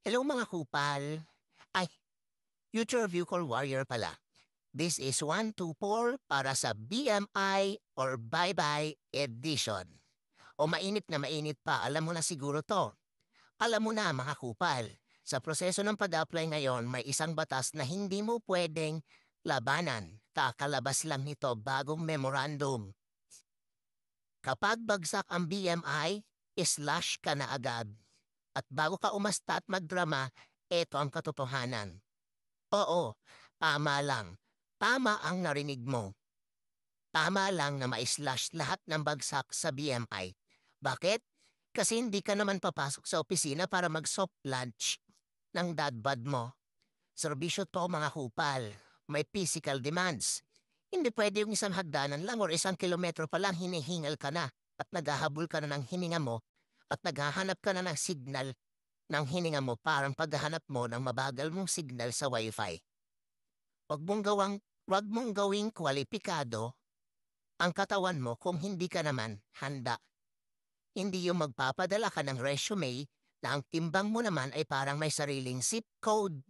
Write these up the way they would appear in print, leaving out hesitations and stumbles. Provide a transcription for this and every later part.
Hello mga kupal. Ay, future view call warrior pala. This is 124 para sa BMI or Bye-Bye Edition. O mainit na mainit pa, alam mo na siguro to. Alam mo na mga kupal, sa proseso ng pag-apply ngayon may isang batas na hindi mo pwedeng labanan. Kakalabas lang nito bagong memorandum. Kapag bagsak ang BMI, slash ka na agad. At bago ka umasta at magdrama, eto ang katotohanan. Oo, tama lang. Tama ang narinig mo. Tama lang na ma-slash lahat ng bagsak sa BMI. Bakit? Kasi hindi ka naman papasok sa opisina para mag-soft lunch ng dadbad mo. Serbisyo to mga kupal. May physical demands. Hindi pwede yung isang hagdanan lang or 1 kilometro pa lang hinihingal ka na at naghahabol ka na ng hininga mo at naghahanap ka na ng signal ng hininga mo parang paghahanap mo ng mabagal mong signal sa wifi. Wag mong gawing kwalipikado ang katawan mo kung hindi ka naman handa. Hindi yung magpapadala ka ng resume na ang timbang mo naman ay parang may sariling zip code.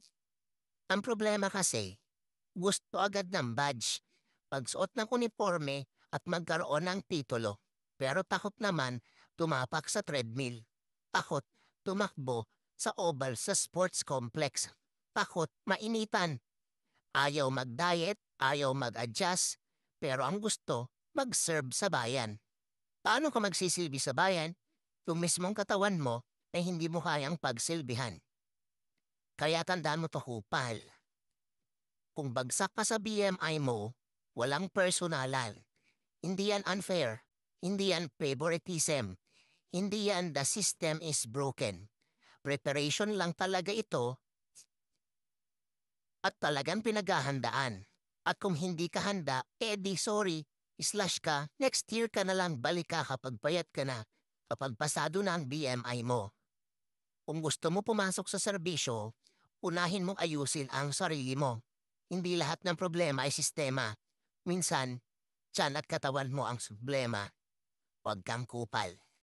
Ang problema kasi, gusto agad ng badge, pagsuot ng uniforme at magkaroon ng titulo. Pero takot naman tumapak sa treadmill. Takot tumakbo sa oval sa sports complex. Takot mainitan. Ayaw mag-diet, ayaw mag-adjust, pero ang gusto, mag-serve sa bayan. Paano ka magsisilbi sa bayan kung mismong katawan mo ay hindi mo kayang pagsilbihan? Kaya tandaan mo to kupal. Kung bagsak ka sa BMI mo, walang personalan. Hindi yan unfair. Hindi yan favoritism. Hindi yan the system is broken. Preparation lang talaga ito at talagang pinaghahandaan. At kung hindi ka handa, edi sorry, slash ka, next year ka na lang balik ka kapag payat ka na, kapag pasado na ang BMI mo. Kung gusto mo pumasok sa serbisyo, unahin mong ayusin ang sarili mo. Hindi lahat ng problema ay sistema. Minsan, tiyan at katawan mo ang problema. Huwag kang kupal.